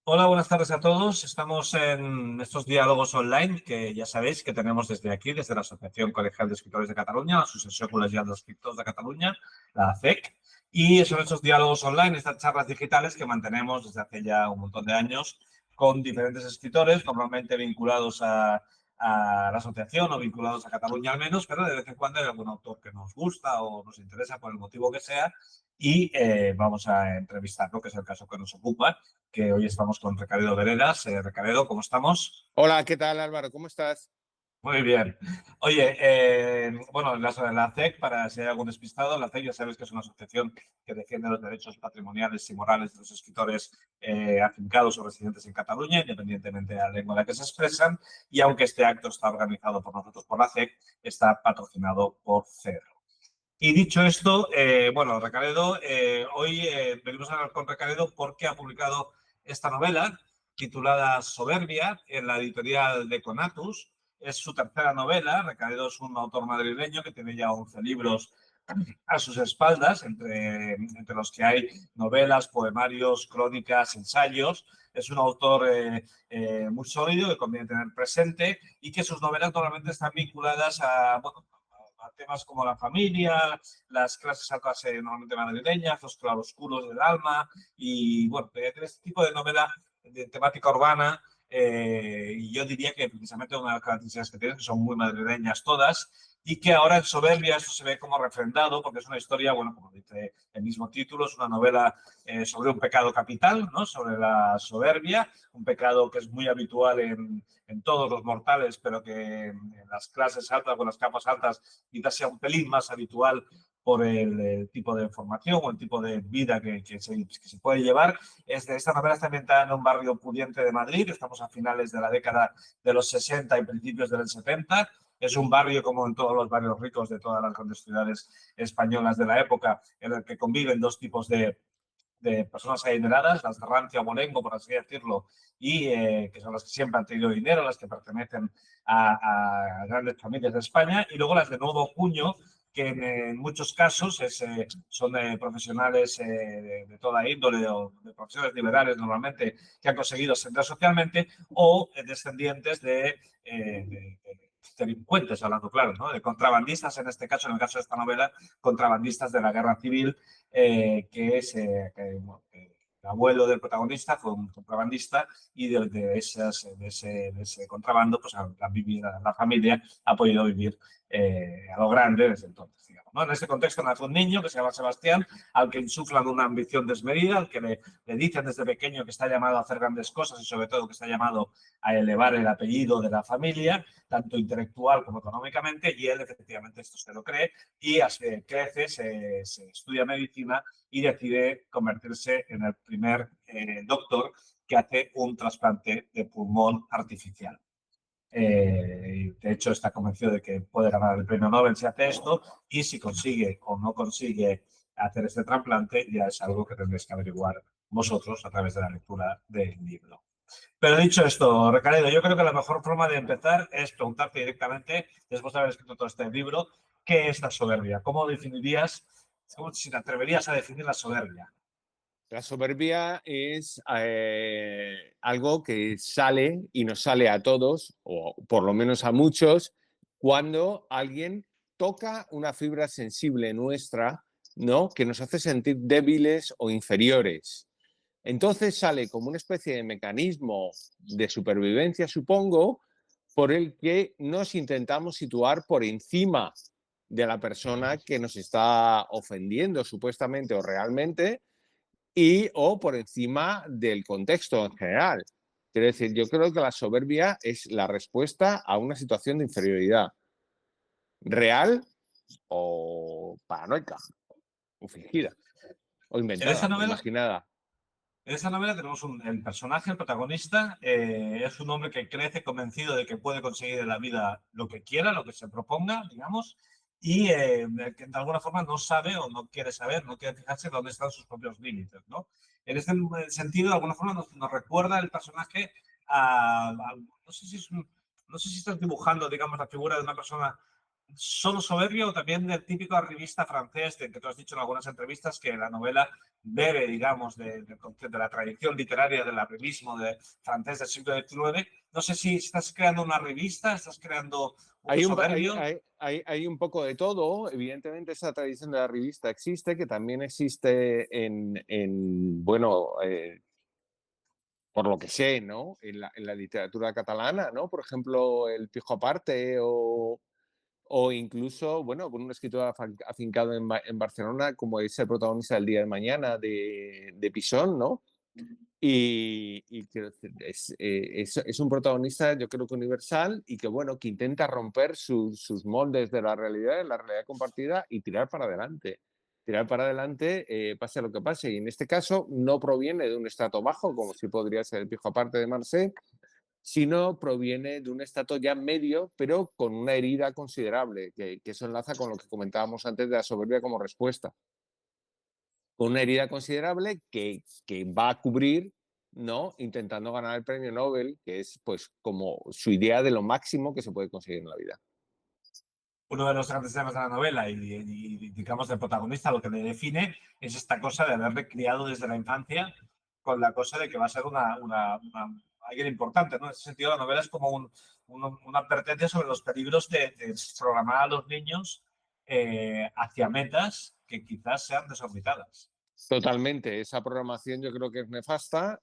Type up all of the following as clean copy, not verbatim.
Hola, buenas tardes a todos. Estamos en estos diálogos online que ya sabéis que tenemos desde aquí, desde la Asociación Colegial de Escritores de Cataluña, la Asociación Colegial de Escritores de Cataluña, la ACEC, y son estos diálogos online, estas charlas digitales que mantenemos desde hace ya un montón de años con diferentes escritores, normalmente vinculados a la asociación o vinculados a Cataluña al menos, pero de vez en cuando hay algún autor que nos gusta o nos interesa por el motivo que sea y vamos a entrevistarlo, que es el caso que nos ocupa, que hoy estamos con Recaredo Veredas. Recaredo, ¿cómo estamos? Hola, ¿qué tal Álvaro? ¿Cómo estás? Muy bien. Oye, bueno, la CEC, para si hay algún despistado, la CEC ya sabes que es una asociación que defiende los derechos patrimoniales y morales de los escritores afincados o residentes en Cataluña, independientemente de la lengua en la que se expresan, y aunque este acto está organizado por nosotros, por la CEC, está patrocinado por CER. Y dicho esto, bueno, Recaredo, hoy venimos a hablar con Recaredo porque ha publicado esta novela titulada Soberbia en la editorial de Conatus. Es su tercera novela. Recaredo es un autor madrileño que tiene ya 11 libros a sus espaldas, entre los que hay novelas, poemarios, crónicas, ensayos. Es un autor muy sólido que conviene tener presente y que sus novelas normalmente están vinculadas a, bueno, a temas como la familia, las clases altas normalmente madrileñas, los claroscuros del alma y, bueno, este tipo de novela de temática urbana. Y yo diría que precisamente una de las características que tienen, que son muy madrileñas todas, y que ahora en Soberbia eso se ve como refrendado, porque es una historia, bueno, como dice el mismo título, es una novela sobre un pecado capital, ¿no? Sobre la soberbia, un pecado que es muy habitual en todos los mortales, pero que en las clases altas o en las capas altas quizás sea un pelín más habitual por el tipo de formación o el tipo de vida que se puede llevar. Esta novela está ambientada en un barrio pudiente de Madrid, estamos a finales de la década de los 60 y principios del 70. Es un barrio, como en todos los barrios ricos de todas las grandes ciudades españolas de la época, en el que conviven dos tipos de personas adineradas, las de rancio abolengo, por así decirlo, y que son las que siempre han tenido dinero, las que pertenecen a grandes familias de España, y luego las de nuevo cuño, que en muchos casos son profesionales de toda índole o de profesiones liberales normalmente que han conseguido ascender socialmente o descendientes de delincuentes, hablando claro, ¿no? De contrabandistas, en este caso, en el caso de esta novela, contrabandistas de la guerra civil, bueno, el abuelo del protagonista fue un contrabandista y de ese contrabando, pues la familia ha podido vivir a lo grande desde entonces, digamos, ¿no? En este contexto nace un niño que se llama Sebastián, al que insuflan una ambición desmedida, al que le dicen desde pequeño que está llamado a hacer grandes cosas y sobre todo que está llamado a elevar el apellido de la familia, tanto intelectual como económicamente, y él efectivamente esto se lo cree y crece, se estudia medicina y decide convertirse en el primer doctor que hace un trasplante de pulmón artificial. De hecho, está convencido de que puede ganar el premio Nobel si hace esto, y si consigue o no consigue hacer este trasplante ya es algo que tendréis que averiguar vosotros a través de la lectura del libro. Pero dicho esto, Recaredo, yo creo que la mejor forma de empezar es preguntarte directamente, después de haber escrito todo este libro, ¿qué es la soberbia? ¿Cómo definirías, si te atreverías a definir la soberbia? La soberbia es algo que sale y nos sale a todos, o por lo menos a muchos, cuando alguien toca una fibra sensible nuestra, ¿no? Que nos hace sentir débiles o inferiores. Entonces sale como una especie de mecanismo de supervivencia, supongo, por el que nos intentamos situar por encima de la persona que nos está ofendiendo supuestamente o realmente y o por encima del contexto en general. Quiero decir, yo creo que la soberbia es la respuesta a una situación de inferioridad real o paranoica o fingida o En esa inventada o novela, imaginada. En esa novela tenemos el personaje, el protagonista, es un hombre que crece convencido de que puede conseguir en la vida lo que quiera, lo que se proponga, digamos, y que de alguna forma no sabe o no quiere saber, no quiere fijarse dónde están sus propios límites, ¿no? En este sentido, de alguna forma nos recuerda el personaje no sé si estás dibujando, digamos, la figura de una persona solo soberbio o también del típico arribista francés de que tú has dicho en algunas entrevistas que la novela bebe, digamos, de la tradición literaria del arribismo francés del siglo XIX? No sé si estás creando una revista, estás creando un Hay soberbio. hay un poco de todo. Evidentemente, esa tradición de la revista existe, que también existe bueno, por lo que sé, ¿no? En la literatura catalana, ¿no? Por ejemplo, El Pijo Aparte o incluso, bueno, con un escritor afincado en Barcelona, como es el protagonista del Día de Mañana de Pisón, ¿no? Y quiero decir, es un protagonista, yo creo que universal y que, bueno, que intenta romper sus moldes de la realidad compartida y tirar para adelante. Tirar para adelante, pase lo que pase. Y en este caso no proviene de un estrato bajo, como si podría ser el Pijo Aparte de Marseille, sino proviene de un estrato ya medio, pero con una herida considerable, que eso enlaza con lo que comentábamos antes de la soberbia como respuesta. Con una herida considerable que va a cubrir, ¿no? Intentando ganar el premio Nobel, que es pues como su idea de lo máximo que se puede conseguir en la vida. Uno de los grandes temas de la novela y, digamos, del protagonista, lo que le define es esta cosa de haberle criado desde la infancia con la cosa de que va a ser alguien importante, ¿no? En ese sentido, la novela es como una advertencia sobre los peligros de programar a los niños hacia metas que quizás sean desorbitadas. Totalmente, esa programación yo creo que es nefasta.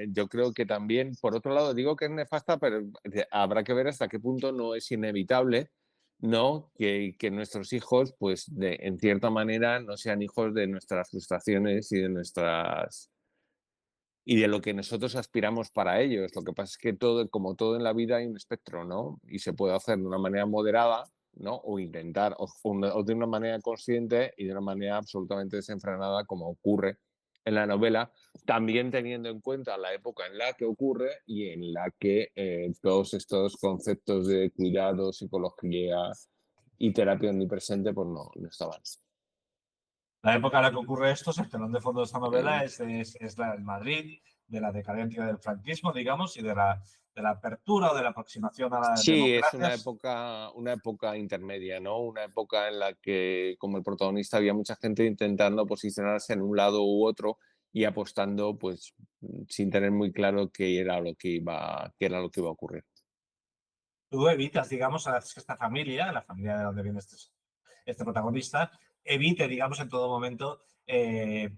Yo creo que también, por otro lado, digo que es nefasta, pero habrá que ver hasta qué punto no es inevitable, ¿no? Que nuestros hijos, pues, en cierta manera, no sean hijos de nuestras frustraciones y de lo que nosotros aspiramos para ellos. Lo que pasa es que todo, como todo en la vida, hay un espectro, ¿no? Y se puede hacer de una manera moderada, ¿no? O intentar, o de una manera consciente y de una manera absolutamente desenfrenada, como ocurre en la novela, también teniendo en cuenta la época en la que ocurre y en la que todos estos conceptos de cuidado, psicología y terapia omnipresente, pues no estaban. La época en la que ocurre esto, el telón de fondo de esta novela es la del Madrid, de la decadencia del franquismo, digamos, y de la apertura o de la aproximación a las Sí, es democracias. una época intermedia, ¿no? Una época en la que, como el protagonista, había mucha gente intentando posicionarse en un lado u otro y apostando, pues, sin tener muy claro qué era lo que iba a ocurrir. Tú evitas, digamos, a esta familia, la familia de donde viene este protagonista, evite, digamos, en todo momento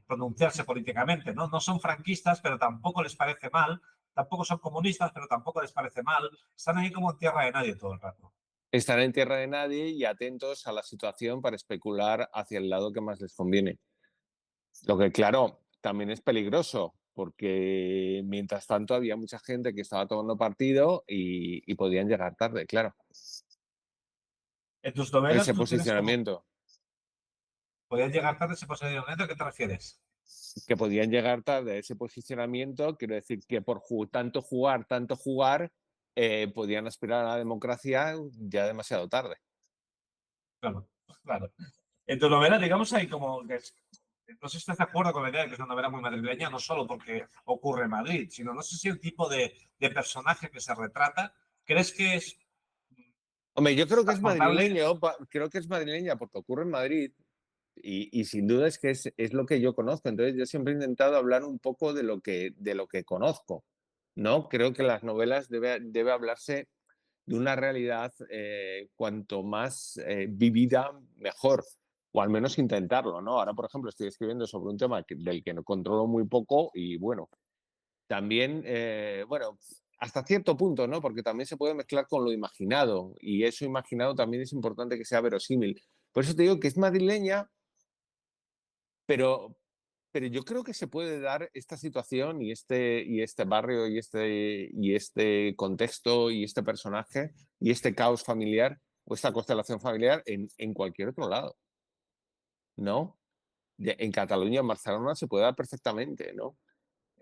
pronunciarse políticamente, ¿no? No son franquistas, pero tampoco les parece mal, tampoco son comunistas, pero tampoco les parece mal. Están ahí como en tierra de nadie todo el rato. Están en tierra de nadie y atentos a la situación para especular hacia el lado que más les conviene. Lo que, claro, también es peligroso, porque mientras tanto había mucha gente que estaba tomando partido y podían llegar tarde, claro. En tus novelas Ese tú tienes como, posicionamiento. podías llegar tarde a ese posicionamiento, ¿a qué te refieres? Que podían llegar tarde a ese posicionamiento, quiero decir que por tanto jugar, podían aspirar a la democracia ya demasiado tarde. Claro, claro. En tu novela, digamos, hay como que no sé si estás de acuerdo con la idea de que es una novela muy madrileña, no solo porque ocurre en Madrid, sino no sé si el tipo de personaje que se retrata, ¿crees que es Hombre, yo creo que es transportable? madrileño, creo que es madrileña porque ocurre en Madrid y sin duda es que es lo que yo conozco. Entonces yo siempre he intentado hablar un poco de lo que conozco, ¿no? Creo que las novelas debe hablarse de una realidad cuanto más vivida, mejor, o al menos intentarlo, ¿no? Ahora, por ejemplo, estoy escribiendo sobre un tema del que no controlo muy poco y bueno, también, bueno, hasta cierto punto, ¿no? Porque también se puede mezclar con lo imaginado y eso imaginado también es importante que sea verosímil. Por eso te digo que es madrileña, pero, pero yo creo que se puede dar esta situación y este barrio y este contexto y este personaje y este caos familiar o esta constelación familiar en cualquier otro lado, ¿no? En Cataluña, en Barcelona, se puede dar perfectamente, ¿no?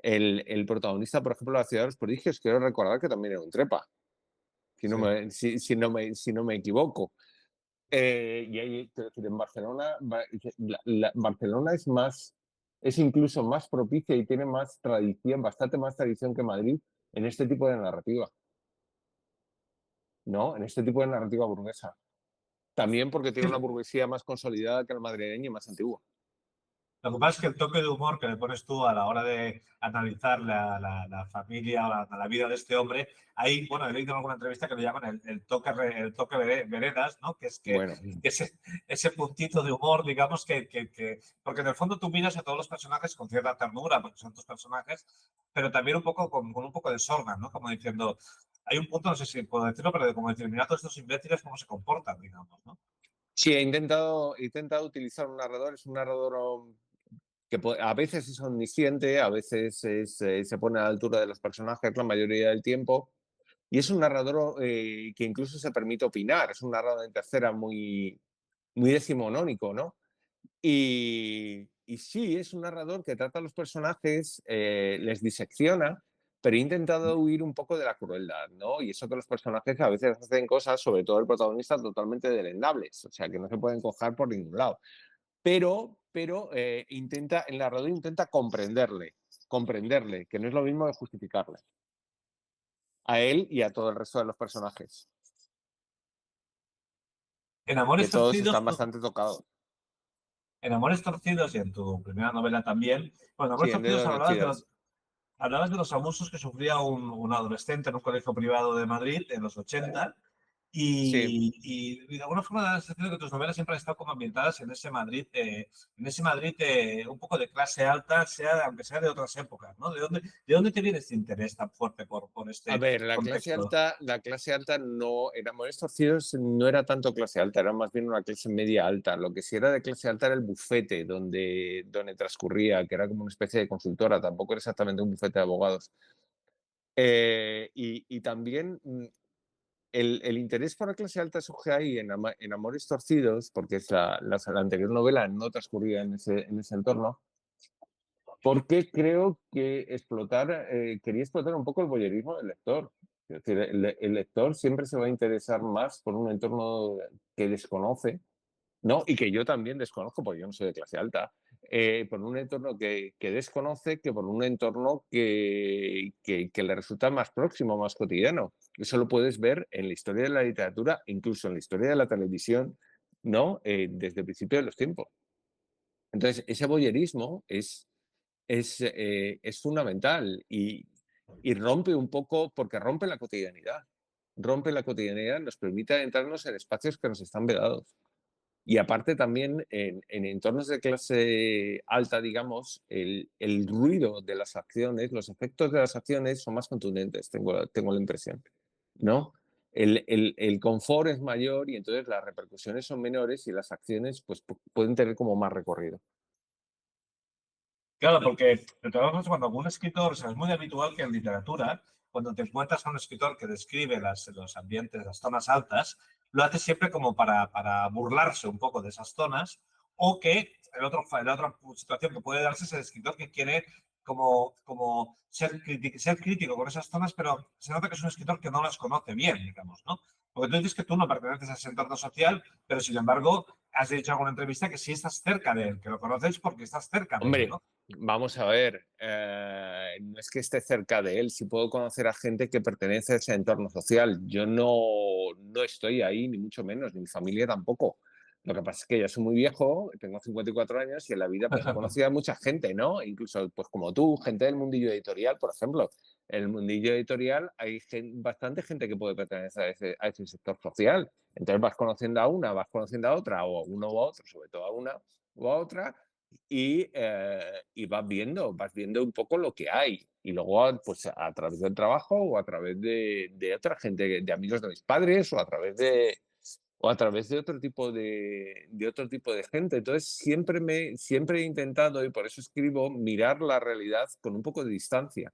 El protagonista, por ejemplo, de la ciudad de los prodigios, quiero recordar que también era un trepa, Sí. si no me equivoco. Y ahí, quiero decir, en Barcelona, Barcelona es incluso más propicia y tiene más tradición, bastante más tradición que Madrid en este tipo de narrativa, ¿no? En este tipo de narrativa burguesa. También porque tiene una burguesía más consolidada que el madrileño y más antigua. Lo que pasa es que el toque de humor que le pones tú a la hora de analizar la familia o la vida de este hombre, ahí, bueno, he leído en alguna entrevista que lo llaman el toque veredas, ¿no? Que es que Bueno, ese puntito de humor, digamos, porque en el fondo tú miras a todos los personajes con cierta ternura, porque son tus personajes, pero también un poco con un poco de sorna, ¿no? Como diciendo, hay un punto, no sé si puedo decirlo, pero de como decir, mira todos estos imbéciles cómo se comportan, digamos, ¿no? sí, he intentado utilizar un narrador, es un narrador que a veces es omnisciente, a veces se pone a la altura de los personajes la mayoría del tiempo, y es un narrador que incluso se permite opinar, es un narrador en tercera muy decimonónico, ¿no? Y sí, es un narrador que trata a los personajes, les disecciona, pero he intentado huir un poco de la crueldad, ¿no? Y eso que los personajes a veces hacen cosas, sobre todo el protagonista, totalmente delendables, o sea, que no se pueden coger por ningún lado. Pero el narrador intenta comprenderle, que no es lo mismo que justificarle, a él y a todo el resto de los personajes, En que Amores todos Torcidos, están bastante tocados. en Amores Torcidos y en tu primera novela también, bueno, en Sí, Amores en Torcidos Dedos Vencidas. hablabas de los abusos que sufría un adolescente en un colegio privado de Madrid en los 80 Sí, y de alguna forma da la sensación de que tus novelas siempre han estado como ambientadas en ese Madrid un poco de clase alta, aunque sea de otras épocas, ¿no? De dónde te viene este interés tan fuerte por a este ver, contexto? la clase alta no, en Amores Torcidos no era tanto clase alta, era más bien una clase media alta. Lo que sí era de clase alta era el bufete donde transcurría, que era como una especie de consultora, tampoco era exactamente un bufete de abogados. Y también el interés por la clase alta surge ahí en Amores Torcidos, porque es la anterior novela no transcurría en ese entorno, porque creo que quería explotar un poco el voyerismo del lector. Es decir, el lector siempre se va a interesar más por un entorno que desconoce, ¿no? Y que yo también desconozco, porque yo no soy de clase alta, por un entorno que desconoce que por un entorno que le resulta más próximo, más cotidiano. Eso lo puedes ver en la historia de la literatura, incluso en la historia de la televisión, ¿no? Desde el principio de los tiempos. Entonces, ese voyerismo es fundamental y rompe un poco, porque rompe la cotidianidad. Rompe la cotidianidad, nos permite adentrarnos en espacios que nos están vedados. Y aparte también en entornos de clase alta, digamos, el ruido de las acciones, los efectos de las acciones son más contundentes, tengo la impresión, ¿no? El confort es mayor y entonces las repercusiones son menores y las acciones pues, pueden tener como más recorrido. Claro, porque de todas formas, cuando algún escritor, o sea, es muy habitual que en literatura, cuando te encuentras a un escritor que describe los ambientes, las zonas altas, lo hace siempre como para burlarse un poco de esas zonas, o que la otra situación que puede darse es el escritor que quiere como ser crítico con esas zonas, pero se nota que es un escritor que no las conoce bien, digamos, ¿no? Porque tú dices que tú no perteneces a ese entorno social, pero sin embargo, has dicho en alguna entrevista que sí estás cerca de él, que lo conoces porque estás cerca de él, Hombre, ¿no? vamos a ver, no es que esté cerca de él, sí puedo conocer a gente que pertenece a ese entorno social. Yo no estoy ahí, ni mucho menos, ni mi familia tampoco. Lo que pasa es que ya soy muy viejo, tengo 54 años y en la vida pues he conocido a mucha gente, ¿no? Incluso pues como tú, gente del mundillo editorial, por ejemplo. En el mundillo editorial hay bastante gente que puede pertenecer a ese sector social. Entonces vas conociendo a una, vas conociendo a otra, o a uno o a otro, sobre todo a una o a otra, y vas viendo un poco lo que hay. Y luego, pues a través del trabajo o a través de otra gente, de amigos de mis padres o a través de otro tipo de gente. Entonces, siempre he intentado, y por eso escribo, mirar la realidad con un poco de distancia.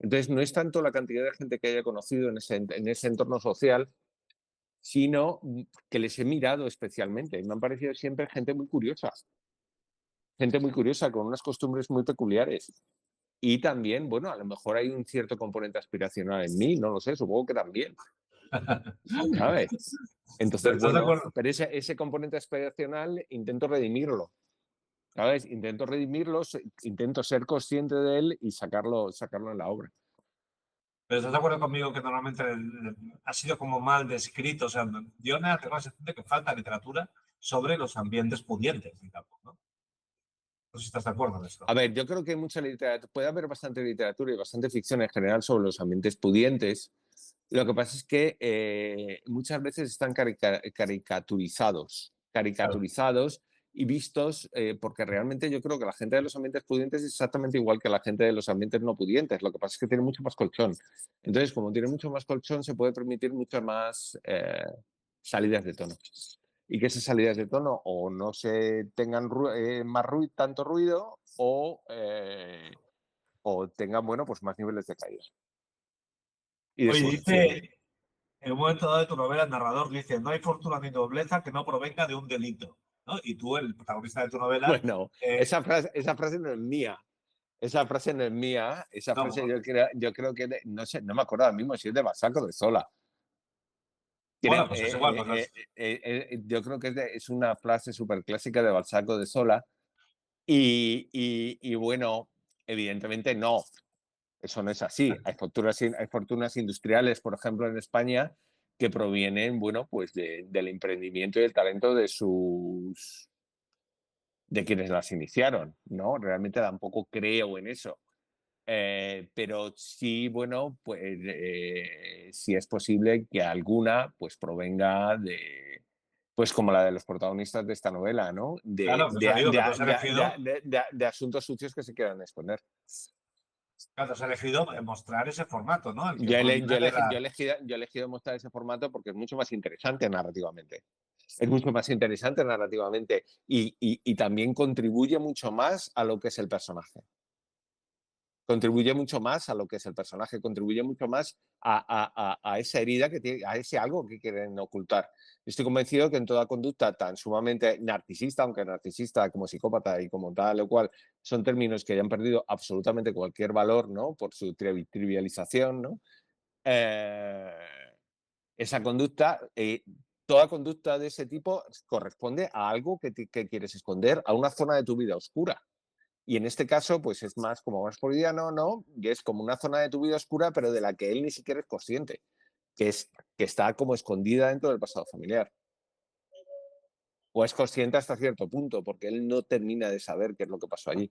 Entonces, no es tanto la cantidad de gente que haya conocido en ese entorno social, sino que les he mirado especialmente. Me han parecido siempre gente muy curiosa, con unas costumbres muy peculiares. Y también, bueno, a lo mejor hay un cierto componente aspiracional en mí, no lo sé, supongo que también, ¿sabes? Entonces, Pero ¿estás de bueno, acuerdo? pero ese componente aspiracional intento redimirlo, ¿sabes? Intento ser consciente de él y sacarlo en la obra. Pero ¿estás de acuerdo conmigo que normalmente ha sido como mal descrito? O sea, yo me hace la sensación de que falta literatura sobre los ambientes pudientes, digamos, ¿no? No sé si estás de acuerdo en esto. A ver, yo creo que hay mucha literatura, puede haber bastante literatura y bastante ficción en general sobre los ambientes pudientes. Lo que pasa es que muchas veces están Claro. caricaturizados y vistos, porque realmente yo creo que la gente de los ambientes pudientes es exactamente igual que la gente de los ambientes no pudientes. Lo que pasa es que tiene mucho más colchón. Entonces, como tiene mucho más colchón, se puede permitir muchas más salidas de tono. Y que esas salidas de tono o no se tengan tanto ruido o tengan, bueno, pues más niveles de caída y de Oye, sujeción. dice, en un momento dado de tu novela, el narrador dice, no hay fortuna ni nobleza que no provenga de un delito, ¿no? Y tú, el protagonista de tu novela, Bueno, eh, esa frase no es mía. Esa frase no es mía. Esa frase no, yo creo que, no sé, no me acuerdo ahora mismo si es de Balzac o de Zola. bueno, pues es igual, pues Yo creo que es una frase súper clásica de Balzac o de Zola. Y bueno, evidentemente no. Eso no es así. Hay fortunas industriales, por ejemplo, en España, que provienen, bueno, pues del emprendimiento y el talento de quienes las iniciaron, ¿no? Realmente tampoco creo en eso. Pero sí, bueno, pues sí es posible que alguna pues provenga pues como la de los protagonistas de esta novela, ¿no? claro, pues ha dicho que tú has elegido, De asuntos sucios que se quieran exponer. claro, has elegido mostrar ese formato, ¿no? El que Yo he, proviene yo, de he, la... yo he elegido mostrar ese formato porque es mucho más interesante narrativamente. Es mucho más interesante narrativamente y también contribuye mucho más a lo que es el personaje. Contribuye mucho más a lo que es el personaje, contribuye mucho más a esa herida que tiene, a ese algo que quieren ocultar. Estoy convencido que en toda conducta tan sumamente narcisista, aunque narcisista como psicópata y como tal o cual, son términos que ya han perdido absolutamente cualquier valor, ¿no? Por su trivialización, ¿no? Eh, esa conducta, toda conducta de ese tipo corresponde a algo que quieres esconder, a una zona de tu vida oscura. Y en este caso, pues es más como más freudiano, ¿no? Y es como una zona de tu vida oscura, pero de la que él ni siquiera es consciente, que está como escondida dentro del pasado familiar. O es consciente hasta cierto punto, porque él no termina de saber qué es lo que pasó allí.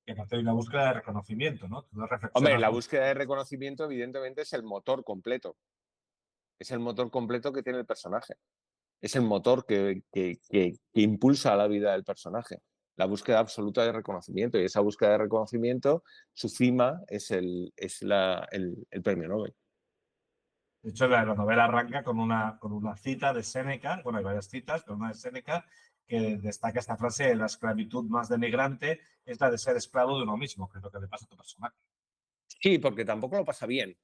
que parte de una búsqueda de reconocimiento, ¿no? Tú no Hombre, reflexionas la mucho. búsqueda de reconocimiento, evidentemente, es el motor completo. Es el motor completo que tiene el personaje. Es el motor que impulsa la vida del personaje. La búsqueda absoluta de reconocimiento. Y esa búsqueda de reconocimiento, su cima el premio Nobel. De hecho, la novela arranca con una cita de Séneca, bueno, hay varias citas, pero una de Séneca que destaca esta frase, la esclavitud más denigrante es la de ser esclavo de uno mismo, que es lo que le pasa a tu personaje. Sí, porque tampoco lo pasa bien,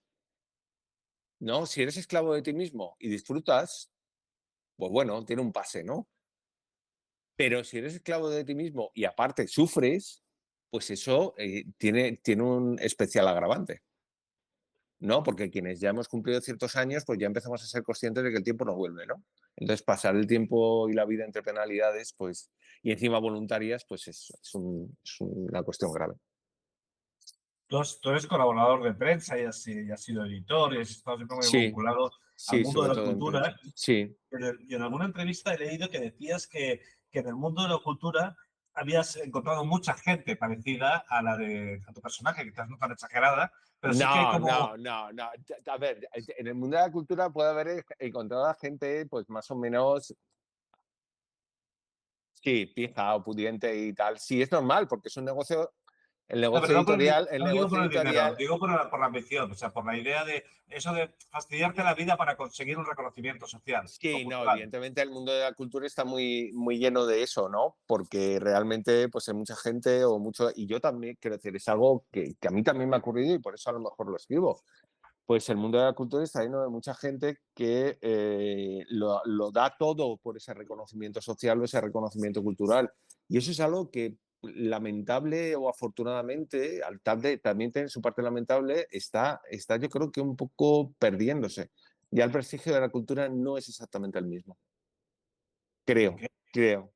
¿no? Si eres esclavo de ti mismo y disfrutas, pues bueno, tiene un pase, ¿no? Pero si eres esclavo de ti mismo y aparte sufres, pues eso tiene un especial agravante, ¿no? Porque quienes ya hemos cumplido ciertos años, pues ya empezamos a ser conscientes de que el tiempo no vuelve, ¿no? Entonces, pasar el tiempo y la vida entre penalidades, pues, y encima voluntarias, pues es una cuestión grave. Tú eres colaborador de prensa y has sido editor y has estado siempre muy Sí, vinculado al sí, mundo de sobre la todo en prensa. cultura. Sí. Y en alguna entrevista he leído que decías que en el mundo de la cultura habías encontrado mucha gente parecida a la de a tu personaje, quizás no tan exagerada, pero sí que hay No, como... no, no, no. A ver, en el mundo de la cultura puede haber encontrado a gente, pues más o menos, sí, pija o pudiente y tal. Sí, es normal, porque es un negocio, No, pero no, el no digo negocio por el dinero, editorial. digo por la ambición, o sea, por la idea de eso de fastidiarte la vida para conseguir un reconocimiento social o Sí, no, cultural. evidentemente el mundo de la cultura está muy, muy lleno de eso, ¿no? Porque realmente, pues hay mucha gente o mucho, y yo también, quiero decir, es algo que a mí también me ha ocurrido y por eso a lo mejor lo escribo. Pues el mundo de la cultura está lleno de mucha gente que lo da todo por ese reconocimiento social o ese reconocimiento cultural. Y eso es algo que lamentable o afortunadamente, también tiene su parte lamentable, está yo creo que un poco perdiéndose. Ya el prestigio de la cultura no es exactamente el mismo. ¿Por Creo, qué? creo.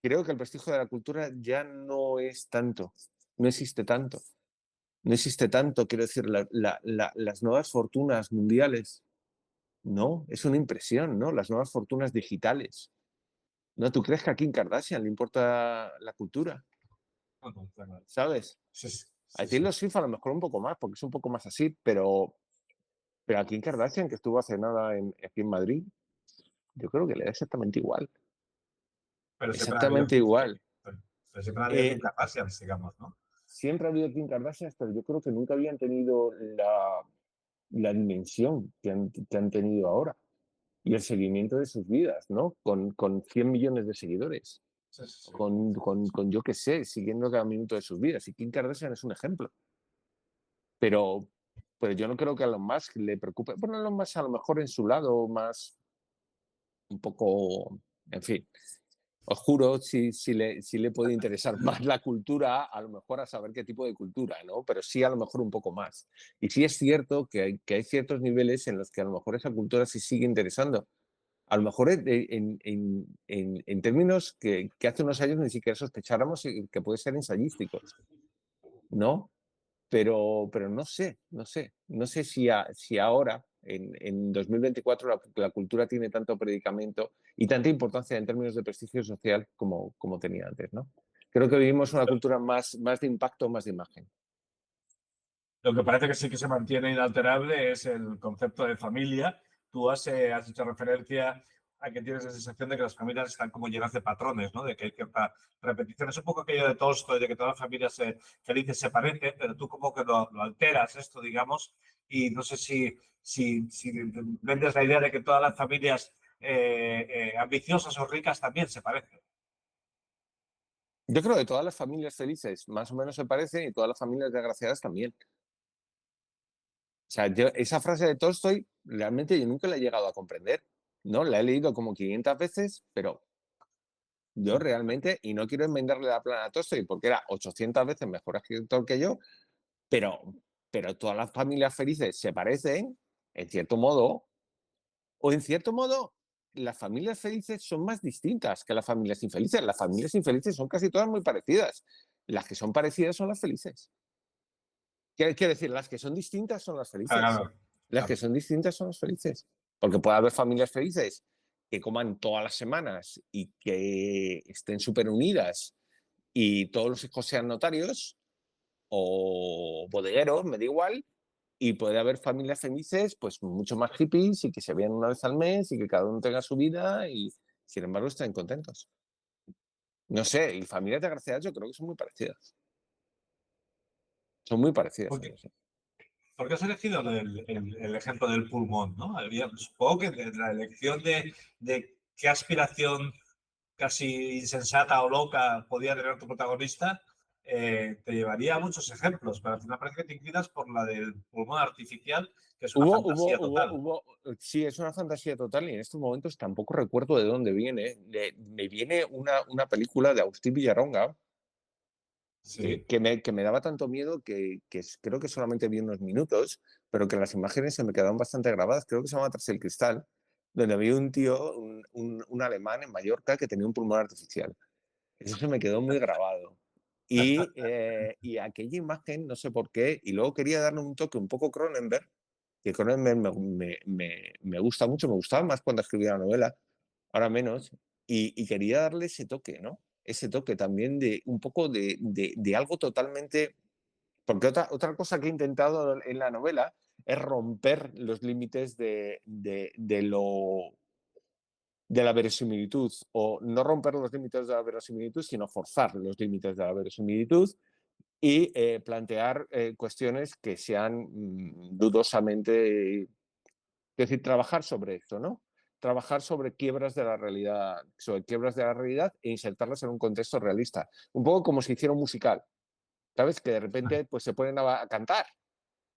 Creo que el prestigio de la cultura ya no es tanto, no existe tanto. No existe tanto, quiero decir, las nuevas fortunas mundiales. No, es una impresión, ¿no? Las nuevas fortunas digitales. ¿No? ¿Tú crees que a Kim Kardashian le importa la cultura? Bueno, claro. ¿Sabes? Sí, sí, A sí, sí. Taylor Swift a lo mejor un poco más, porque es un poco más así, pero a Kim Kardashian, que estuvo hace nada aquí en Madrid, yo creo que le da exactamente igual. Pero siempre ha habido Exactamente igual. pero siempre ha habido Kim Eh, Kardashian, digamos, ¿no? siempre ha habido Kim Kardashian, pero yo creo que nunca habían tenido la dimensión que han tenido ahora y el seguimiento de sus vidas, ¿no? Con 100 millones de seguidores, Sí, sí, sí. con yo qué sé, siguiendo cada minuto de sus vidas. Y Kim Kardashian es un ejemplo. Pero, pero yo no creo que a Elon Musk le preocupe. Bueno, a Elon Musk a lo mejor en su lado más un poco, en fin. Os juro, si le puede interesar más la cultura, a lo mejor a saber qué tipo de cultura, ¿no? Pero sí a lo mejor un poco más. Y sí es cierto que hay ciertos niveles en los que a lo mejor esa cultura sí sigue interesando. A lo mejor en términos que hace unos años ni siquiera sospecháramos que puede ser ensayísticos, ¿no? Pero no sé si ahora, en 2024, la cultura tiene tanto predicamento y tanta importancia en términos de prestigio social como tenía antes, ¿no? Creo que vivimos una cultura más de impacto, más de imagen. Lo que parece que sí que se mantiene inalterable es el concepto de familia. Tú has hecho referencia a que tienes la sensación de que las familias están como llenas de patrones, ¿no? De que hay cierta repetición. Es un poco aquello de Tolstoy, de que todas las familias felices se parecen, pero tú como que lo alteras esto, digamos, y no sé si vendes la idea de que todas las familias ambiciosas o ricas también se parecen. Yo creo que todas las familias felices más o menos se parecen y todas las familias desgraciadas también. O sea, esa frase de Tolstoy realmente yo nunca la he llegado a comprender, ¿no? La he leído como 500 veces, pero yo realmente, y no quiero enmendarle la plana a Tolstoy porque era 800 veces mejor escritor que yo, pero, pero todas las familias felices se parecen, en cierto modo, o en cierto modo, las familias felices son más distintas que las familias infelices. Las familias infelices son casi todas muy parecidas. Las que son parecidas son las felices. Quiere decir, las que son distintas son las felices. Claro, Las que claro. son distintas son las felices. Porque puede haber familias felices que coman todas las semanas y que estén súper unidas y todos los hijos sean notarios o bodegueros, me da igual, y puede haber familias felices, pues mucho más hippies y que se vean una vez al mes y que cada uno tenga su vida y sin embargo estén contentos. No sé, y familias desgraciadas yo creo que son muy parecidas. Son muy parecidas, Porque no sé. Porque has elegido el ejemplo del pulmón, ¿no? Supongo que de la elección de qué aspiración casi insensata o loca podía tener tu protagonista, te llevaría a muchos ejemplos, pero al final parece que te inclinas por la del pulmón artificial, que es una fantasía total. Sí, es una fantasía total y en estos momentos tampoco recuerdo de dónde viene. Me viene una película de Agustín Villaronga Sí, que me daba tanto miedo que creo que solamente vi unos minutos, pero que las imágenes se me quedaron bastante grabadas. Creo que se llama Tras el cristal, donde había un tío, un alemán en Mallorca que tenía un pulmón artificial. Eso se me quedó muy grabado. Y aquella imagen, no sé por qué, y luego quería darle un toque un poco Cronenberg, que Cronenberg me gusta mucho, me gustaba más cuando escribía la novela, ahora menos, y quería darle ese toque, ¿no? Ese toque también de un poco de algo totalmente. Porque otra cosa que he intentado en la novela es romper los límites de la verosimilitud, o no romper los límites de la verosimilitud, sino forzar los límites de la verosimilitud y plantear cuestiones que sean dudosamente, es decir, trabajar sobre esto, ¿no? Trabajar sobre quiebras de la realidad, e insertarlas en un contexto realista. Un poco como si hiciera un musical, ¿sabes? Que de repente pues, se ponen a cantar,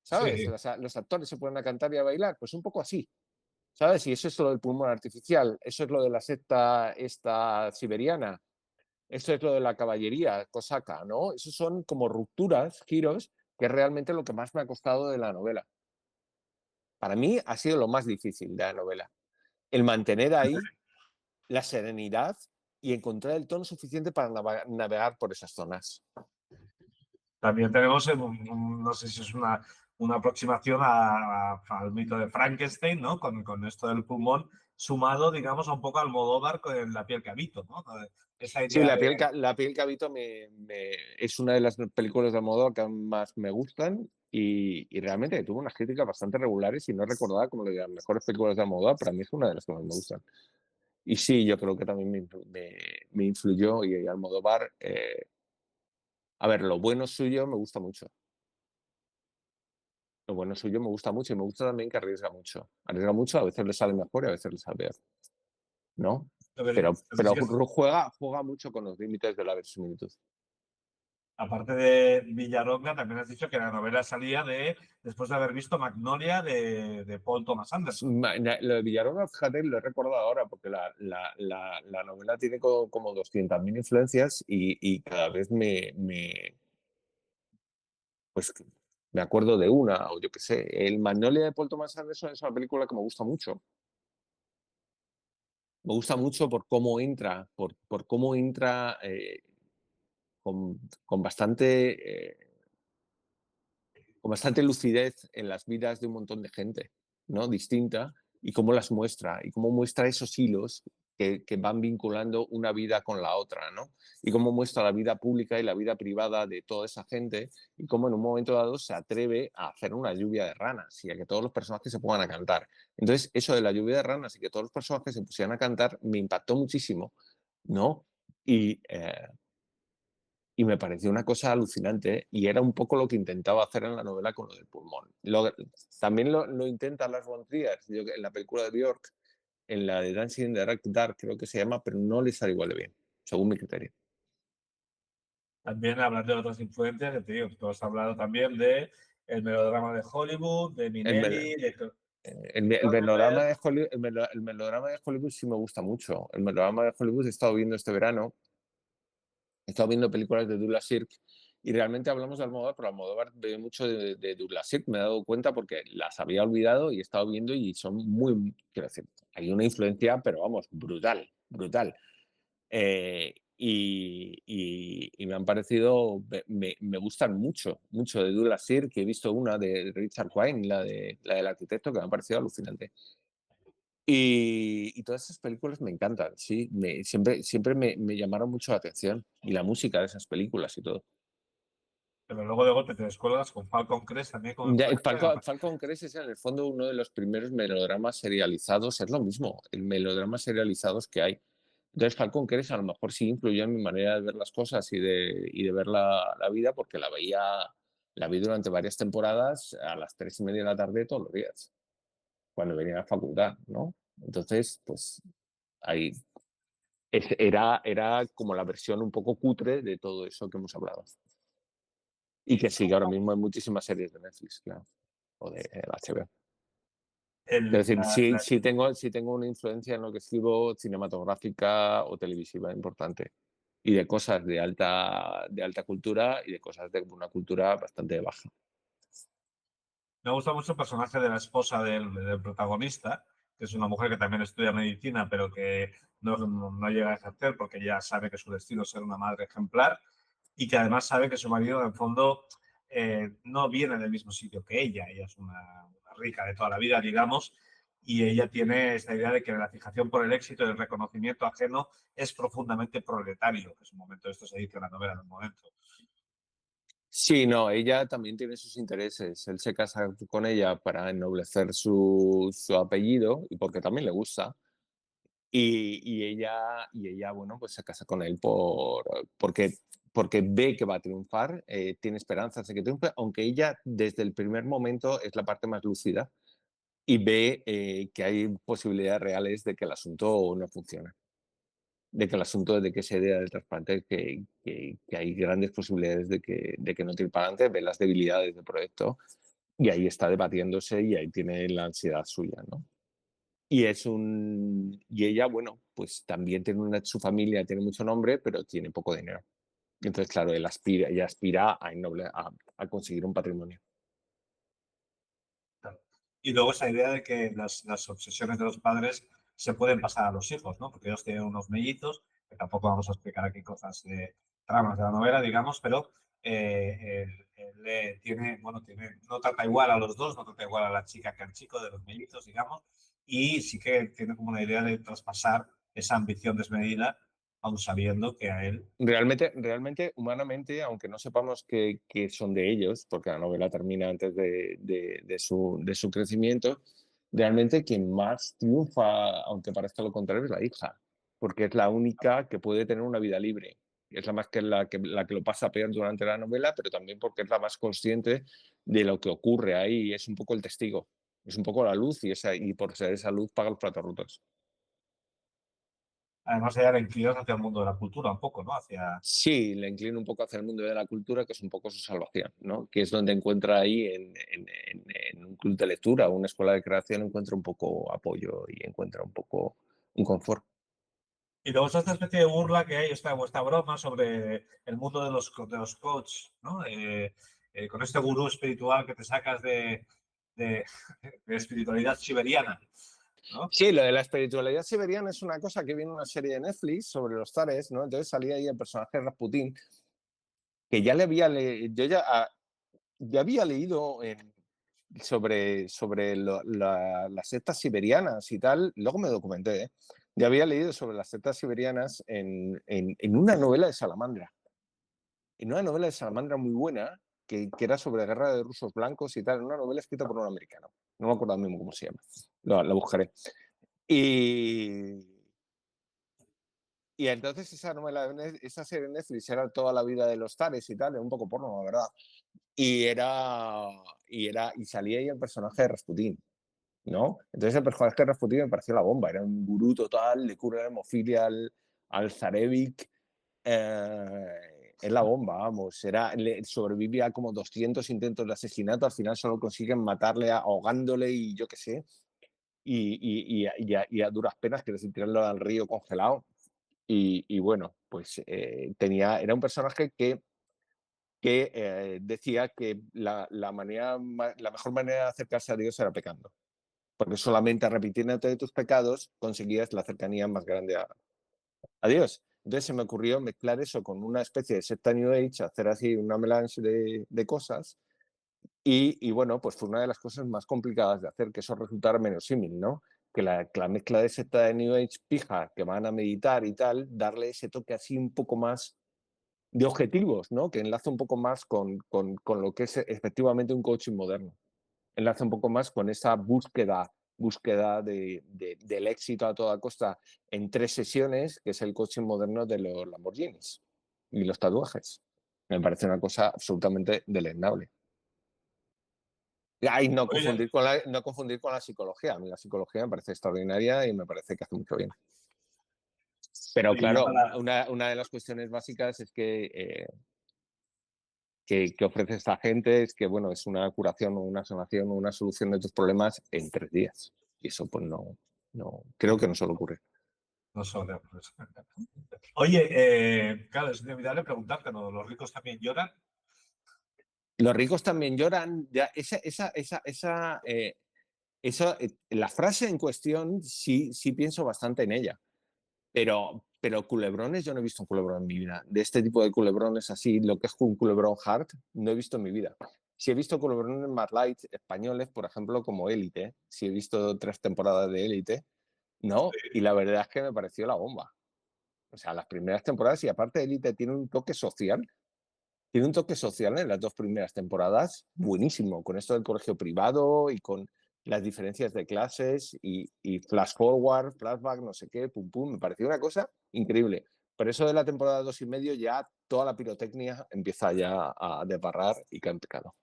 ¿sabes? sí, Los actores se ponen a cantar y a bailar, pues un poco así, ¿sabes? Y eso es lo del pulmón artificial, eso es lo de la secta esta siberiana, eso es lo de la caballería cosaca, ¿no? Esos son como rupturas, giros, que es realmente lo que más me ha costado de la novela. Para mí ha sido lo más difícil de la novela. El mantener ahí la serenidad y encontrar el tono suficiente para navegar por esas zonas. También tenemos, no sé si es una aproximación al mito de Frankenstein, ¿no? Con esto del pulmón, sumado, digamos, a un poco al Almodóvar con La piel que habito, ¿no? Esa Sí, idea de... La piel que habito es una de las películas de Almodóvar que más me gustan y realmente tuvo unas críticas bastante regulares y no recordaba como de las mejores películas de Almodóvar, para mí es una de las que más me gustan. Y sí, yo creo que también me influyó y Almodóvar, a ver, lo bueno suyo me gusta mucho. Lo bueno suyo me gusta mucho y me gusta también que arriesga mucho. Arriesga mucho, a veces le sale mejor y a veces le sale peor, ¿no? Pero Pero sí que juega mucho con los límites de la verosimilitud. aparte de Villarogna, también has dicho que la novela salía después de haber visto Magnolia de Paul Thomas Anderson. Lo de Villarona, fíjate, lo he recordado ahora porque la novela tiene como 200.000 influencias y cada vez pues, me acuerdo de una, o yo qué sé. El Magnolia de Paul Thomas Anderson es una película que me gusta mucho. Me gusta mucho por cómo entra, por cómo entra con bastante con bastante lucidez en las vidas de un montón de gente, ¿no? Distinta, y cómo las muestra, y cómo muestra esos hilos que van vinculando una vida con la otra, ¿no? Y cómo muestra la vida pública y la vida privada de toda esa gente, y cómo en un momento dado se atreve a hacer una lluvia de ranas y a que todos los personajes se pongan a cantar. Entonces, eso de la lluvia de ranas y que todos los personajes se pusieran a cantar me impactó muchísimo, ¿no? Y y me pareció una cosa alucinante y era un poco lo que intentaba hacer en la novela con lo del pulmón. También lo intenta Lars von Trier en la película de Björk, en la de Dancing in the Dark creo que se llama, pero no le sale igual de bien, según mi criterio. También hablar de otras influencias, que te digo, tú has hablado también de el melodrama de Hollywood, de El, Minelli, de el melodrama Cronenberg. de Hollywood, el melodrama de Hollywood sí me gusta mucho. El melodrama de Hollywood he estado viendo este verano. He estado viendo películas de Douglas Sirk y realmente hablamos de Almodóvar, pero Almodóvar ve mucho de Douglas Sirk, me he dado cuenta porque las había olvidado y he estado viendo y son muy, quiero decir, hay una influencia, pero vamos, brutal, brutal. Y me han parecido, me gustan mucho, mucho de Douglas Sirk, que he visto una de Richard Wayne, la del arquitecto, que me ha parecido alucinante. Y todas esas películas me encantan, sí, siempre me llamaron mucho la atención y la música de esas películas y todo. Pero luego de golpe te descuelgas con Falcon Crest también como influencia. Falcon Crest es en el fondo uno de los primeros melodramas serializados, es lo mismo, el melodrama serializados que hay. Entonces Falcon Crest a lo mejor sí influyó en mi manera de ver las cosas y de ver la vida porque la vi durante varias temporadas a las 3:30 de la tarde todos los días, cuando venía a la facultad, ¿no? Entonces, pues ahí era como la versión un poco cutre de todo eso que hemos hablado. Y que sigue ahora mismo en muchísimas series de Netflix, claro, o de HBO. Es El, decir, la, la- sí tengo una influencia en lo que escribo cinematográfica o televisiva importante. Y de cosas de alta cultura y de cosas de una cultura bastante baja. Me gusta mucho el personaje de la esposa del protagonista, que es una mujer que también estudia medicina, pero que no llega a ejercer porque ya sabe que su destino es ser una madre ejemplar y que además sabe que su marido, en el fondo, no viene del mismo sitio que ella. Ella es una rica de toda la vida, digamos, y ella tiene esta idea de que la fijación por el éxito y el reconocimiento ajeno es profundamente proletario, que es un momento, esto se dice en la novela en un momento. Sí, no, ella también tiene sus intereses. Él se casa con ella para ennoblecer su apellido y porque también le gusta. Y ella, bueno, pues se casa con él porque ve que va a triunfar, tiene esperanzas de que triunfe, aunque ella desde el primer momento es la parte más lúcida y ve que hay posibilidades reales de que el asunto no funcione, de que el asunto de que se idea del trasplante, que hay grandes posibilidades de que no tire para adelante, ve las debilidades del proyecto y ahí está debatiéndose y ahí tiene la ansiedad suya, ¿no? Y ella, bueno, pues también tiene su familia tiene mucho nombre, pero tiene poco dinero. Entonces, claro, ella aspira a conseguir un patrimonio. Claro. Y luego esa idea de que las obsesiones de los padres se pueden pasar a los hijos, ¿no? Porque ellos tienen unos mellizos, que tampoco vamos a explicar aquí cosas de tramas de la novela, digamos, pero tiene, bueno, no trata igual a los dos, no trata igual a la chica que al chico de los mellizos, digamos, y sí que tiene como una idea de traspasar esa ambición desmedida, aun sabiendo que a él. Realmente, humanamente, aunque no sepamos que son de ellos, porque la novela termina antes de su crecimiento, realmente quien más triunfa, aunque parezca lo contrario, es la hija, porque es la única que puede tener una vida libre. Es la más la que lo pasa peor durante la novela, pero también porque es la más consciente de lo que ocurre ahí. Es un poco el testigo, es un poco la luz y por ser esa luz paga los platos rotos. Además, ella era inclinada hacia el mundo de la cultura un poco, ¿no? Hacia. Sí, le inclina un poco hacia el mundo de la cultura, que es un poco su salvación, ¿no? Que es donde encuentra ahí en un club de lectura, una escuela de creación, encuentra un poco apoyo y encuentra un poco un confort. Y luego está esta especie de burla que hay, esta broma sobre el mundo de los coach, ¿no? Con este gurú espiritual que te sacas de, de espiritualidad siberiana, ¿no? Sí, lo de la espiritualidad siberiana es una cosa que viene en una serie de Netflix sobre los zares, ¿no? Entonces salía ahí el personaje de Rasputín, que ya le había leído, ya había leído sobre las sectas siberianas y tal, luego me documenté, ¿eh? Ya había leído sobre las sectas siberianas en una novela de Salamandra, en una novela de Salamandra muy buena, que era sobre guerra de rusos blancos y tal, una novela escrita por un americano, no me acuerdo ahora mismo cómo se llama, la buscaré. Y, y entonces esa novela, esa serie de Netflix era toda la vida de los zares y tal, era un poco porno, la verdad. Y salía ahí el personaje de Rasputín, ¿no? Entonces el personaje de Rasputín me pareció la bomba, era un gurú total, de cura de hemofilia al zarevic, es la bomba, vamos, sobrevivía a como 200 intentos de asesinato, al final solo consiguen matarle ahogándole y yo qué sé, y a duras penas que tirarlo al río congelado. Y bueno, pues era un personaje que decía que la mejor manera de acercarse a Dios era pecando, porque solamente repitiéndote de tus pecados conseguías la cercanía más grande a Dios. Entonces se me ocurrió mezclar eso con una especie de secta New Age, hacer así una melange de cosas, y bueno, pues fue una de las cosas más complicadas de hacer, que eso resultara menos símil, ¿no? Que la mezcla de secta de New Age pija, que van a meditar y tal, darle ese toque así un poco más de objetivos, ¿no? Que enlaza un poco más con lo que es efectivamente un coaching moderno. Enlaza un poco más con esa búsqueda del éxito a toda costa en 3 sesiones, que es el coaching moderno de los Lamborghinis y los tatuajes. Me parece una cosa absolutamente deleznable. Y Oye, no confundir con la psicología. A mí la psicología me parece extraordinaria y me parece que hace mucho bien. Pero y ya claro, para. una de las cuestiones básicas es que ofrece esta gente es que, bueno, es una curación o una sanación o una solución de tus problemas en 3 días. Y eso, pues no creo que no suele ocurrir. No solo, pues. Oye, claro, es inevitable preguntarte, ¿no? ¿Los ricos también lloran? Los ricos también lloran. Ya, la frase en cuestión sí pienso bastante en ella. Pero culebrones, yo no he visto un culebrón en mi vida. De este tipo de culebrones así, lo que es un culebrón hard, no he visto en mi vida. Sí he visto culebrones más light españoles, por ejemplo, como Élite. Sí he visto 3 temporadas de Élite, ¿no? Y la verdad es que me pareció la bomba. O sea, las primeras temporadas, y aparte Élite tiene un toque social en las 2 primeras temporadas, buenísimo, con esto del colegio privado y con las diferencias de clases y flash forward, flashback, no sé qué, pum pum, me pareció una cosa increíble. Pero eso de la temporada 2 y medio ya toda la pirotecnia empieza ya a desbarrar y cae en pecado.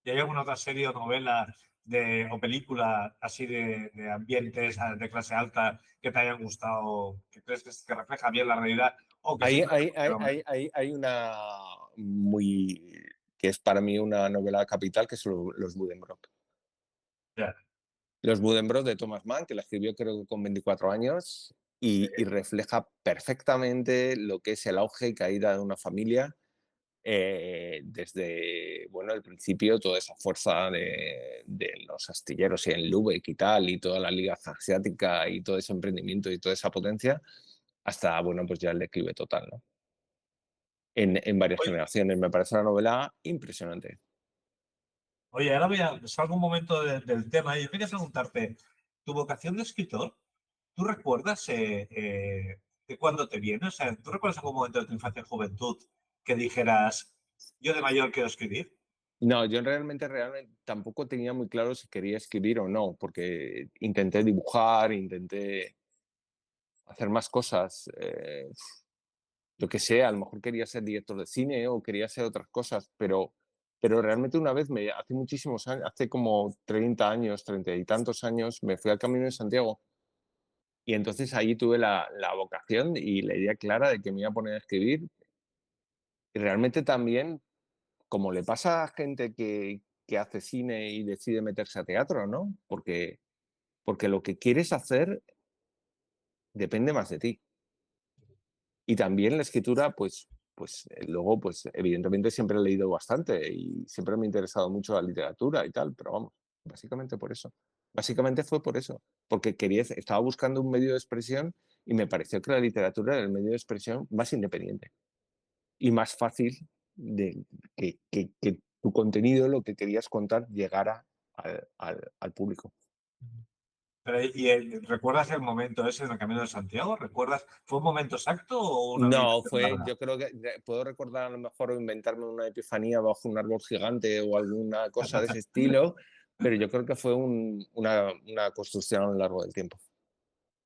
¿Y hay alguna otra serie o novela o película así de ambientes de clase alta que te hayan gustado, que crees que refleja bien la realidad o que Hay, simplemente hay, hay, hay una que es para mí una novela capital, que son los Buddenbrook. ya, Los Buddenbrook de Thomas Mann, que la escribió creo que con 24 años y refleja perfectamente lo que es el auge y caída de una familia desde bueno, el principio, toda esa fuerza de los astilleros y en Lübeck y tal, y toda la liga asiática y todo ese emprendimiento y toda esa potencia, hasta, bueno, pues ya el declive total, ¿no? en varias Oye, generaciones. Me parece una novela impresionante. oye, ahora salgo un momento del tema y yo quería preguntarte, ¿tu vocación de escritor, tú recuerdas de cuándo te viene? O sea, ¿tú recuerdas algún momento de tu infancia y juventud que dijeras, yo de mayor quiero escribir? No, yo realmente tampoco tenía muy claro si quería escribir o no, porque intenté dibujar, intenté hacer más cosas. Yo qué sé, a lo mejor quería ser director de cine o quería hacer otras cosas, pero realmente una vez, hace muchísimos años, hace como 30 años, 30 y tantos años, me fui al Camino de Santiago y entonces ahí tuve la vocación y la idea clara de que me iba a poner a escribir. Y realmente también, como le pasa a gente que hace cine y decide meterse a teatro, ¿no? Porque lo que quieres hacer depende más de ti. Y también la escritura, luego, pues evidentemente siempre he leído bastante y siempre me ha interesado mucho la literatura y tal, pero vamos, básicamente por eso. Básicamente fue por eso, porque estaba buscando un medio de expresión y me pareció que la literatura era el medio de expresión más independiente y más fácil de que tu contenido, lo que querías contar, llegara al público. Pero, ¿recuerdas el momento ese en el Camino de Santiago? ¿Recuerdas? ¿Fue un momento exacto o una No, meditación larga? yo creo que puedo recordar a lo mejor o inventarme una epifanía bajo un árbol gigante o alguna cosa de ese estilo, pero yo creo que fue una construcción a lo largo del tiempo.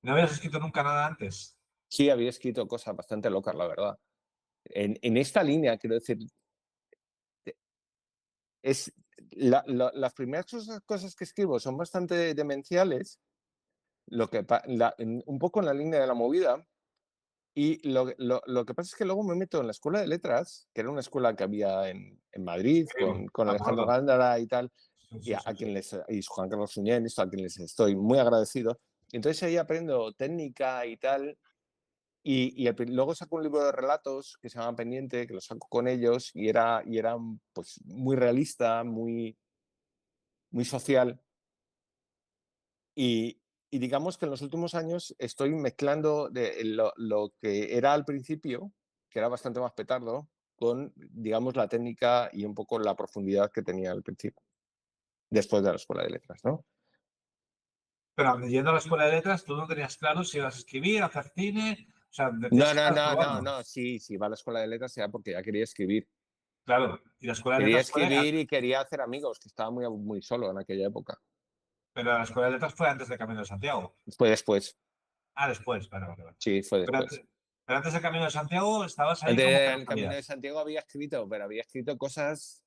¿No habías escrito nunca nada antes? Sí, había escrito cosas bastante locas, la verdad. En esta línea, quiero decir, es las primeras cosas que escribo son bastante demenciales, un poco en la línea de la movida. Y lo que pasa es que luego me meto en la escuela de letras, que era una escuela que había en Madrid, Sí, con me Alejandro acuerdo. Gándara y tal, Sí, y sí, sí, sí. y Juan Carlos Suñén, esto, a quien les estoy muy agradecido. Y entonces ahí aprendo técnica y tal, luego saco un libro de relatos que se llama Pendiente, que lo saco con ellos, y era pues, muy realista, muy social. Y digamos que en los últimos años estoy mezclando lo que era al principio, que era bastante más petardo, con, digamos, la técnica y un poco la profundidad que tenía al principio, después de la escuela de letras, ¿no? Pero yendo a la escuela de letras, tú no tenías claro si ibas a escribir, a hacer cine. O sea, decías No, que no, estabas no, no, probando. no, sí, va a la escuela de letras ya porque ya quería escribir. Claro. Y la escuela de Quería letras fue, escribir y quería hacer amigos, que estaba muy solo en aquella época. pero la escuela de letras fue antes del Camino de Santiago. Fue después, Ah, después, vale, vale, vale. sí, fue Pero después. antes, pero antes del Camino de Santiago estabas ahí Antes como que no del Camino de sabías. Santiago había escrito, pero había escrito cosas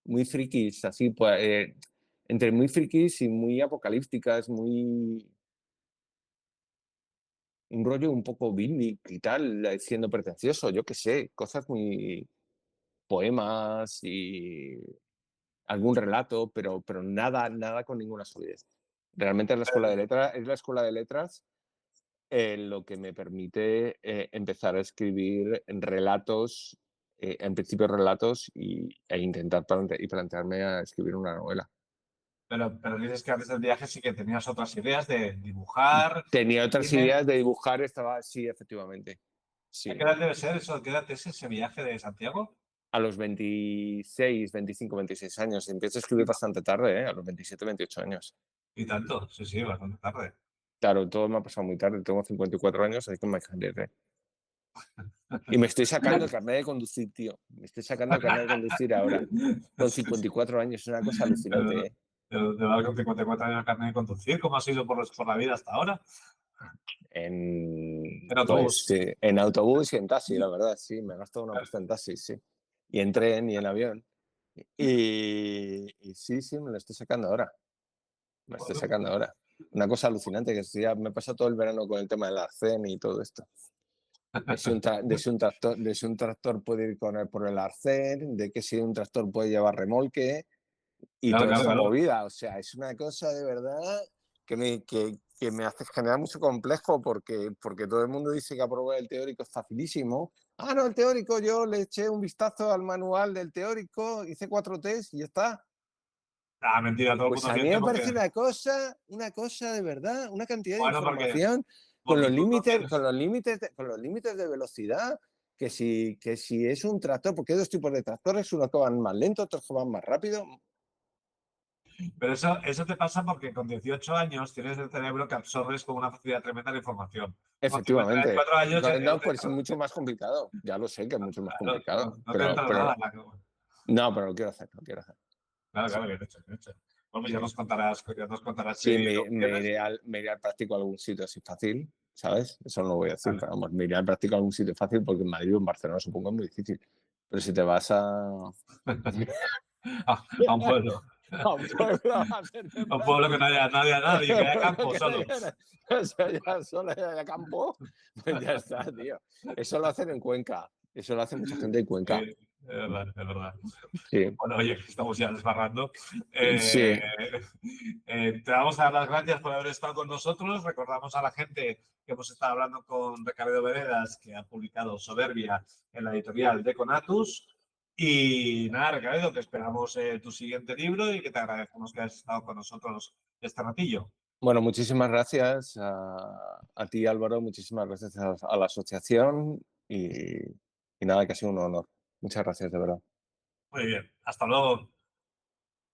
muy frikis, así, pues, entre muy frikis y muy apocalípticas, un rollo un poco beatnik y tal, siendo pretencioso, yo qué sé, cosas muy poemas y algún relato, pero nada con ninguna solidez. Realmente es la escuela de letras lo que me permite empezar a escribir relatos, en principio relatos, e intentar y plantearme a escribir una novela. Pero dices que antes del viaje sí que tenías otras ideas de dibujar, Tenía otras cine. ideas de dibujar, sí, efectivamente. ¿A qué Sí. edad debe ser eso? ¿A qué edad es ese viaje de Santiago? A los 26, 25, 26 años. Empiezo a escribir Y, ta- bastante tarde, ¿eh? A los 27, 28 años. y tanto, sí, sí, bastante tarde. Claro, todo me ha pasado muy tarde. Tengo 54 años, así que imagínate. Y me estoy sacando el carnet de conducir, tío. Me estoy sacando el carnet de conducir ahora, con 54 años. Es una cosa alucinante, ¿eh? De dar con 54 años de carnet de conducir, ¿cómo has ido por la vida hasta ahora? En Pues autobús. sí, en autobús y en taxi, la verdad, sí. Me he gastado una pasta en taxi, sí. Y en tren y en avión. Y sí, sí, me lo estoy sacando ahora. Me estoy Bueno, sacando ahora. Una cosa alucinante que ya me pasa todo el verano con el tema del arcén y todo esto. De si un tractor puede ir por el arcén, de que si un tractor puede llevar remolque y claro, toda claro, esta claro. movida. O sea, es una cosa de verdad que me hace generar mucho complejo porque todo el mundo dice que aprobar el teórico es facilísimo. Ah, no, el teórico, yo le eché un vistazo al manual del teórico, hice 4 test y ya está. Ah, mentira, todo el Pues mundo a mí miente me porque, parece una cosa de verdad, una cantidad de bueno, información con porque los tú no límites, tienes. con los límites de velocidad. que si es un tractor, porque hay dos tipos de tractores, unos que van más lento, otros que van más rápido. Pero eso te pasa porque con 18 años tienes el cerebro que absorbes con una facilidad tremenda de información. Con Efectivamente. 54 años, No, pues es mucho más complicado. Ya lo sé que es mucho más complicado. no te entra nada. No, pero lo quiero hacer, lo quiero hacer. Claro, claro, bien hecho, bien hecho. Bueno, Sí. ya nos contarás Sí, si lo tienes. me iré al práctico a algún sitio así fácil, ¿sabes? Eso no lo voy a decir, Vale. pero vamos, me iré al práctico a algún sitio fácil porque en Madrid o en Barcelona supongo es muy difícil. Pero si te vas A un pueblo. a un pueblo a hacerte A un pueblo que no haya nadie, que haya campo solo. O sea, ya solo haya campo, pues ya está, tío. Eso lo hacen en Cuenca. Eso lo hace mucha gente en Cuenca. Es verdad, es verdad. Sí, Bueno, oye, estamos ya desbarrando. sí. Te vamos a dar las gracias por haber estado con nosotros. Recordamos a la gente que hemos estado hablando con Ricardo Veredas, que ha publicado Soberbia en la editorial de Conatus. Y nada, Ricardo, te esperamos tu siguiente libro y que te agradecemos que hayas estado con nosotros este ratillo. Bueno, muchísimas gracias a ti, Álvaro. Muchísimas gracias a la asociación y nada, que ha sido un honor. Muchas gracias, de verdad. Muy bien, hasta luego.